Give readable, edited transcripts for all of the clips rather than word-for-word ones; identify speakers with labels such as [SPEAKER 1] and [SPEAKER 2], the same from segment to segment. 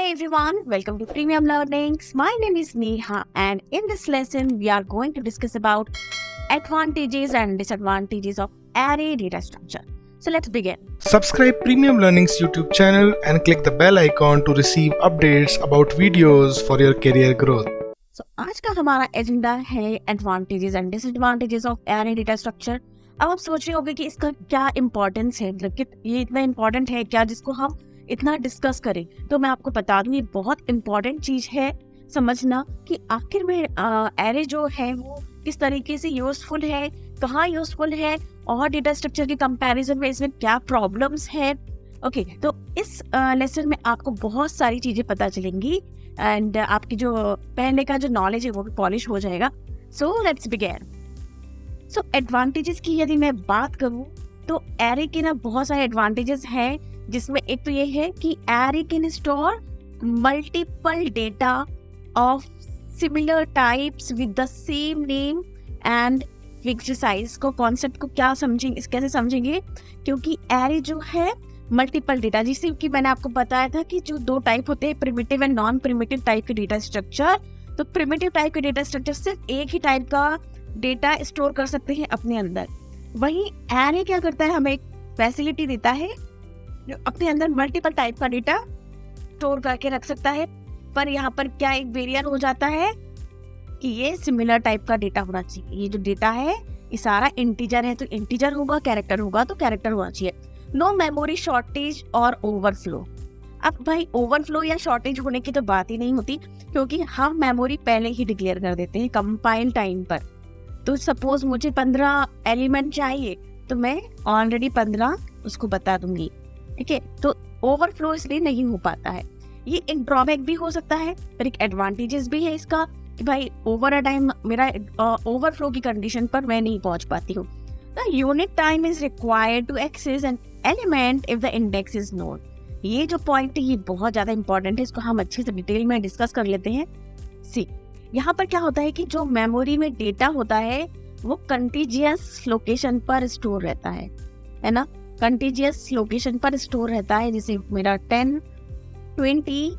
[SPEAKER 1] everyone, welcome to Premium Learnings. My name is Neha and in this lesson we are going to discuss about advantages and disadvantages of array data structure. So let's begin.
[SPEAKER 2] Subscribe Premium Learnings YouTube channel and click the bell icon to receive updates about videos for your career growth.
[SPEAKER 1] So आज का हमारा agenda है advantages and disadvantages of array data structure. अब आप सोच रहे होंगे कि इसका क्या इम्पोर्टेंस है, मतलब कि ये इतना इम्पोर्टेंट है क्या जिसको हम इतना डिस्कस करें। तो मैं आपको बता दूं ये बहुत इम्पोर्टेंट चीज है समझना कि आखिर में एरे जो है वो किस तरीके से यूजफुल है, कहाँ यूजफुल है और डेटा स्ट्रक्चर के कंपैरिजन में इसमें क्या प्रॉब्लम्स है। ओके, तो इस लेसन में आपको बहुत सारी चीजें पता चलेंगी एंड आपकी जो पहले का जो नॉलेज है वो भी पॉलिश हो जाएगा। So let's begin. So advantages की यदि मैं बात करूं तो एरे के ना बहुत सारे एडवांटेजेस हैं, जिसमें एक तो ये है कि array can store multiple data of similar types with the same name and fixed size. को कॉन्सेप्ट को क्या समझेंगे, कैसे समझेंगे, क्योंकि एरे जो है मल्टीपल डेटा, जिससे कि मैंने आपको बताया था कि जो दो टाइप होते हैं, primitive and non primitive type के डेटा स्ट्रक्चर। तो प्रिमिटिव टाइप के डेटा स्ट्रक्चर सिर्फ एक ही टाइप का डेटा स्टोर कर सकते हैं अपने अंदर। वहीं एरे क्या करता है, हमें एक फैसिलिटी देता है जो अपने अंदर मल्टीपल टाइप का डेटा स्टोर करके रख सकता है। पर यहाँ पर क्या एक बैरियर हो जाता है कि ये सिमिलर टाइप का डेटा होना चाहिए। ये जो डेटा है ये सारा इंटीजर है, तो इंटीजर होगा, कैरेक्टर होगा तो कैरेक्टर होना चाहिए। नो मेमोरी शॉर्टेज और ओवरफ्लो। अब भाई ओवरफ्लो या शॉर्टेज होने की तो बात ही नहीं होती, क्योंकि हम मेमोरी पहले ही डिक्लेयर कर देते हैं कंपाइल टाइम पर। तो सपोज मुझे 15 एलिमेंट चाहिए तो मैं ऑलरेडी 15 उसको बता दूंगी, ठीक है। तो ओवरफ्लो इसलिए नहीं हो पाता है। ये एक ड्रॉबैक भी हो सकता है, पर एक एडवांटेजेस भी है इसका कि भाई ओवर अ टाइम मेरा ओवरफ्लो की कंडीशन पर मैं नहीं पहुंच पाती हूँ। The unit time is required to access an element if the index is known. ये जो पॉइंट है ये बहुत ज्यादा इंपॉर्टेंट है, इसको हम अच्छे से डिटेल में डिस्कस कर लेते हैं। सी, यहाँ पर क्या होता है कि जो मेमोरी में डेटा होता है वो कंटीजियस लोकेशन पर स्टोर रहता है ना। कंटीजियस लोकेशन पर स्टोर रहता है, जैसे मेरा 10, 20,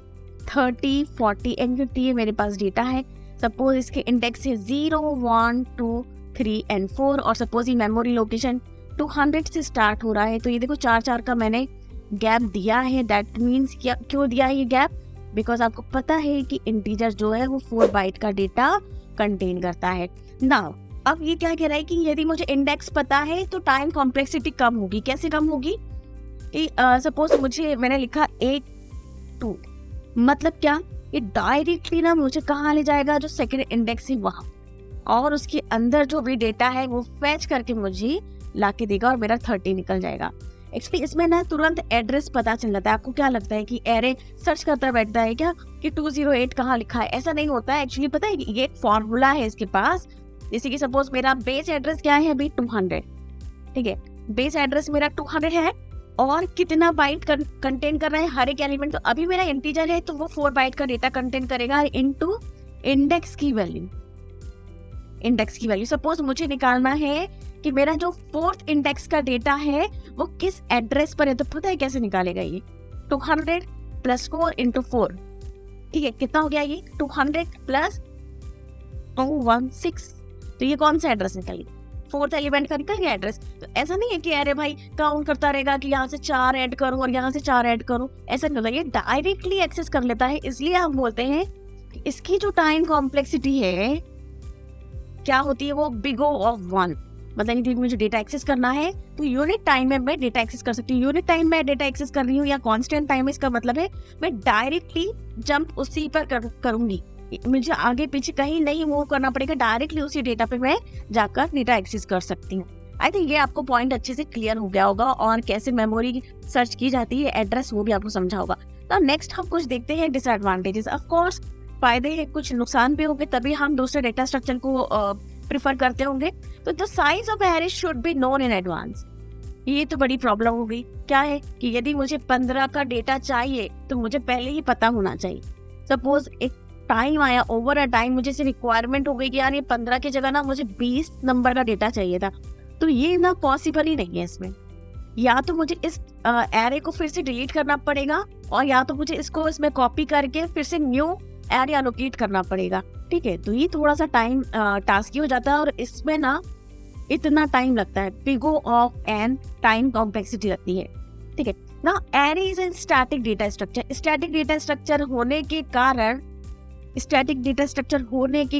[SPEAKER 1] 30, 40 एंड 50 मेरे पास डेटा है। सपोज इसके इंडेक्स है 0, 1, 2, 3 एंड 4 और सपोज ये मेमोरी लोकेशन 200 से स्टार्ट हो रहा है। तो ये देखो 4 का मैंने गैप दिया है। दैट मीन्स क्यों दिया है ये गैप, बिकॉज आपको पता है कि इंटीजर जो है वो 4 बाइट का डेटा कंटेन करता है। नाउ अब ये क्या कह रहा है कि यदि मुझे इंडेक्स पता है तो टाइम कॉम्प्लेक्सिटी कम होगी। कैसे कम होगी कि सपोज मुझे मैंने लिखा 8, 2, मतलब क्या, ये डायरेक्टली ना मुझे कहाँ ले जाएगा, जो सेकंड इंडेक्स है वहाँ, और उसके अंदर जो भी डेटा है वो फैच करके मुझे ला के देगा और मेरा 30 निकल जाएगा। एक्चुअली इसमें ना तुरंत एड्रेस पता चल जाता है। आपको क्या लगता है कि एरे सर्च करता बैठता है क्या कि 208 कहाँ लिखा है? ऐसा नहीं होता है। एक्चुअली पता है कि ये एक फॉर्मूला है इसके पास। जैसे कि सपोज मेरा बेस एड्रेस क्या है अभी 200, ठीक है। बेस एड्रेस मेरा 200 है और कितना बाइट कंटेन कर रहा है हर एक एलिमेंट। तो अभी मेरा इंटीजर है तो वो 4 बाइट का डेटा कंटेन करेगा इनटू इंडेक्स की वैल्यू। इंडेक्स की वैल्यू सपोज मुझे निकालना है कि मेरा जो 4th इंडेक्स का डेटा है वो किस एड्रेस पर है। तो पता है कैसे निकालेगा ये 200 + 4 × 4, ठीक है। कितना हो गया ये 200 + 216। तो ये कौन सा एड्रेस निकल गया, 4th एलिमेंट का निकल गया एड्रेस। तो ऐसा नहीं है कि अरे भाई काउंट करता रहेगा कि यहाँ से 4 ऐड करूँ और यहाँ से 4 ऐड करूँ, ऐसा नहीं होता। ये डायरेक्टली एक्सेस कर लेता है। इसलिए हम बोलते हैं कि इसकी जो टाइम कॉम्प्लेक्सिटी है क्या होती है, वो बिग O of 1। मतलब यदि मुझे डेटा एक्सेस करना है तो यूनिट टाइम में मैं डेटा एक्सेस कर सकती हूँ। यूनिट टाइम में डेटा एक्सेस कर रही हूँ या कांस्टेंट टाइम में, इसका मतलब है मैं डायरेक्टली जंप उसी पर करूंगी। मुझे आगे पीछे कहीं नहीं मूव करना पड़ेगा, डायरेक्टली उसी डेटा पे मैं जाकर डेटा एक्सेस कर सकती हूँ। आई थिंक ये आपको पॉइंट अच्छे से क्लियर हो गया होगा और कैसे मेमोरी सर्च की जाती है, एड्रेस, वो भी आपको समझा होगा। तो नेक्स्ट हम कुछ देखते हैं डिसएडवांटेजेस। ऑफ कोर्स फायदे हैं, कुछ नुकसान भी होंगे, तभी हम दूसरे डेटा स्ट्रक्चर को प्रिफर करते होंगे। तो the size of array should be known in advance. ये तो बड़ी प्रॉब्लम हो गई। क्या है कि यदि मुझे 15 का डेटा चाहिए तो मुझे पहले ही पता होना चाहिए। सपोज एक टाइम आया, ओवर अ टाइम मुझे से रिक्वायरमेंट हो गई कि यार ये 15 की जगह ना मुझे 20 नंबर का डेटा चाहिए था, तो ये ना पॉसिबल ही नहीं है इसमें। या तो मुझे इस एरे को फिर से डिलीट करना पड़ेगा और या तो मुझे इसको इसमें कॉपी करके फिर से न्यू एरे एलोकेट करना पड़ेगा। ठीक है, तो ये थोड़ा सा टाइम टास्की हो जाता है और इसमें ना इतना टाइम लगता है, big O of n time complexity लगती है। ठीक है ना, array is an static data structure. Static data structure होने के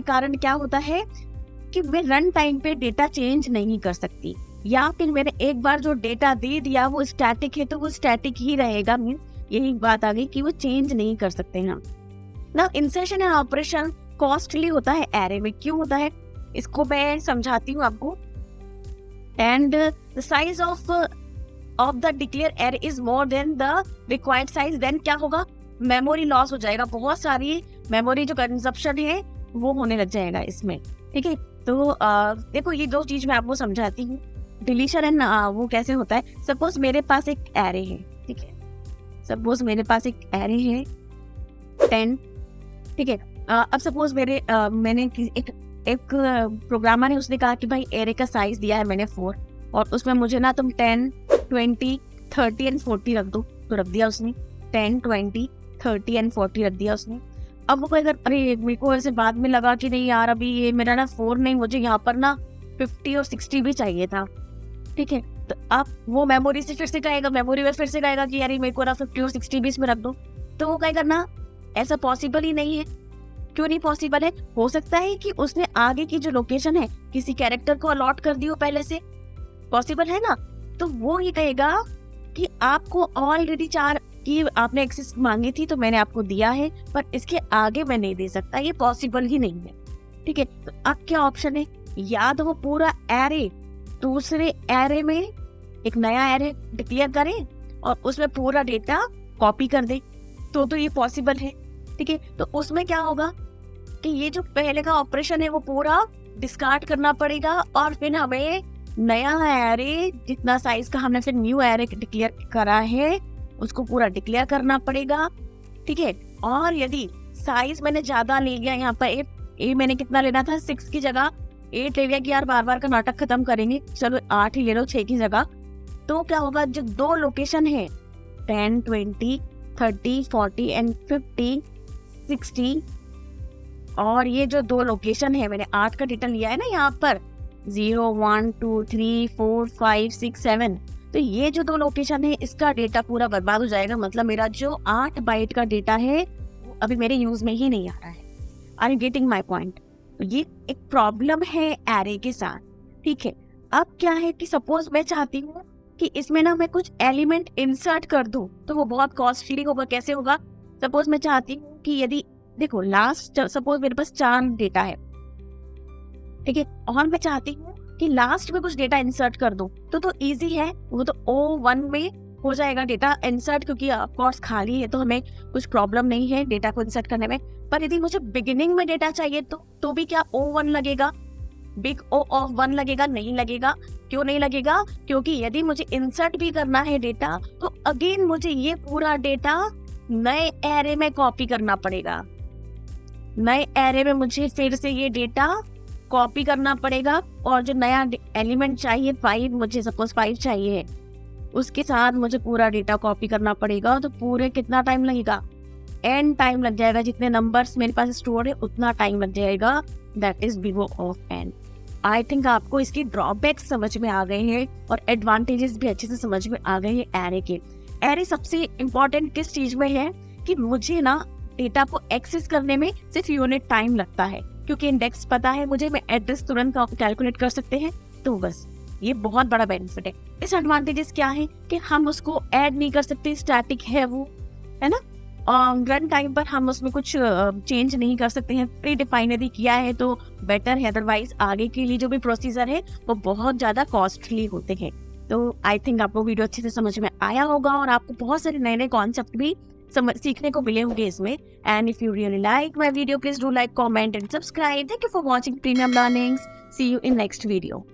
[SPEAKER 1] कारण क्या होता है कि मैं रन टाइम पे डेटा चेंज नहीं कर सकती, या फिर मैंने एक बार जो डेटा दे दिया वो स्टैटिक है तो वो स्टैटिक ही रहेगा। मीन्स यही बात आ गई कि वो चेंज नहीं कर सकते हैं ना। इंसर्शन एंड ऑपरेशन कॉस्टली होता है एरे में। क्यों होता है इसको मैं समझाती हूँ आपको। And the size of the declare array is more than the required size, then क्या होगा, मेमोरी लॉस हो जाएगा, बहुत सारी मेमोरी जो कंजप्शन है वो होने लग जाएगा इसमें। ठीक है, तो देखो ये दो चीज मैं आपको समझाती हूँ। डिलीशन एंड वो कैसे होता है। सपोज मेरे पास एक एरे है, ठीक है, सपोज मेरे पास एक एरे है 10, ठीक है। अब सपोज मैंने एक प्रोग्रामर है, उसने कहा कि भाई एरे का साइज दिया है मैंने 4 और उसमें मुझे ना तुम 10, 20, 30 एंड 40 रख दो। तो रख दिया उसने 10, 20, 30 एंड 40 रख दिया उसने। अब वो अगर अरे मेरे को ऐसे बाद में लगा कि नहीं यार अभी ये मेरा ना 4 नहीं, मुझे यहाँ पर ना 50 और 60 भी चाहिए था। ठीक है, तो अब वो मेमोरी से फिर से कहेगा, मेमोरी में फिर से कहेगा कि यार मेरे को ना 50 और 60 भी इसमें रख दो। तो वो कहेगा ना ऐसा पॉसिबल ही नहीं है। क्यों नहीं पॉसिबल है? हो सकता है कि उसने आगे की जो लोकेशन है किसी कैरेक्टर को अलॉट कर दी हो पहले से, पॉसिबल है ना। तो वो ये कहेगा कि आपको ऑलरेडी 4 की आपने एक्सेस मांगी थी तो मैंने आपको दिया है, पर इसके आगे मैं नहीं दे सकता, ये पॉसिबल ही नहीं है। ठीक है, तो अब क्या ऑप्शन है, या तो वो पूरा एरे दूसरे एरे में एक नया एरे डिक्लेयर करें और उसमें पूरा डेटा कॉपी कर दे, तो ये पॉसिबल है। ठीक है, तो उसमें क्या होगा कि ये जो पहले का ऑपरेशन है वो पूरा डिस्कार्ड करना पड़ेगा और फिर हमें नया एरे जितना साइज का हमने फिर न्यू एरे डिक्लेयर करा है उसको पूरा डिक्लेयर करना पड़ेगा। ठीक है, और यदि साइज मैंने ज्यादा ले लिया, यहाँ पर ए मैंने कितना लेना था 6 की जगह 8 ले लिया कि यार बार बार का नाटक खत्म करेंगे, चलो 8 ही ले लो 6 की जगह। तो क्या होगा, जो 2 लोकेशन है 10, 20, 30, 40 एंड 50, 60, और ये जो 2 लोकेशन है मैंने 8 का डेटा लिया है ना यहाँ पर 0, 1, 2, 3, 4, 5, 6, 7, तो ये जो 2 लोकेशन है इसका डेटा पूरा बर्बाद हो जाएगा। मतलब मेरा जो 8 बाइट का डेटा है वो अभी मेरे यूज में ही नहीं आ रहा है। Are you getting my point? तो ये एक प्रॉब्लम है एरे के साथ। ठीक है, अब क्या है कि सपोज मैं चाहती हूँ कि इसमें ना मैं कुछ एलिमेंट इंसर्ट कर दूं, तो वो बहुत कॉस्टली होगा। कैसे होगा? सपोज मैं चाहती हूँ कि यदि देखो लास्ट सपोज मेरे पास 4 डेटा है, ठीक है, और मैं चाहती हूँ कि लास्ट में कुछ डेटा इंसर्ट कर दूं, तो इजी है, वो तो O1 में हो जाएगा डेटा इंसर्ट, क्योंकि ऑफकोर्स खाली है तो हमें कुछ प्रॉब्लम नहीं है डेटा को इंसर्ट करने में। पर यदि मुझे बिगिनिंग में डेटा चाहिए तो भी क्या O1 लगेगा, बिग O ऑफ 1 लगेगा? नहीं लगेगा। क्यों नहीं लगेगा? क्योंकि यदि मुझे इंसर्ट भी करना है डेटा तो अगेन मुझे ये पूरा डेटा नए एरे में कॉपी करना पड़ेगा। नए एरे में मुझे फिर से ये डेटा कॉपी करना पड़ेगा, और जो नया एलिमेंट चाहिए 5, मुझे सपोज 5 चाहिए, उसके साथ मुझे पूरा डेटा कॉपी करना पड़ेगा। तो पूरे कितना टाइम लगेगा? एन टाइम लग जाएगा। जितने नंबर्स मेरे पास स्टोर है उतना टाइम लग जाएगा। That is big O of n. I think आपको इसकी ड्रॉबैक्स समझ में आ गए हैं और एडवांटेजेस भी अच्छे से समझ में आ गए हैं एरे के। एरे सबसे इम्पोर्टेंट किस चीज में है कि मुझे ना डेटा को एक्सेस करने में सिर्फ यूनिट टाइम लगता है, क्योंकि इंडेक्स पता है मुझे, मैं एड्रेस तुरंत कैलकुलेट कर सकते हैं। तो बस ये बहुत बड़ा बेनिफिट है। डिसएडवांटेजेस क्या है कि हम उसको ऐड नहीं कर सकते, स्टैटिक है वो, है ना। रन टाइम पर हम उसमें कुछ चेंज नहीं कर सकते हैं। प्री डिफाइन यदि किया है तो बेटर है, अदरवाइज आगे के लिए जो भी प्रोसीजर है वो बहुत ज्यादा कॉस्टली होते हैं। तो आई थिंक आपको वीडियो अच्छे से समझ में आया होगा और आपको बहुत सारे नए नए कॉन्सेप्ट भी सीखने को मिले होंगे इसमें। And if you really like my video, please do like, comment and subscribe. Thank you for watching premium learnings. See you in next video.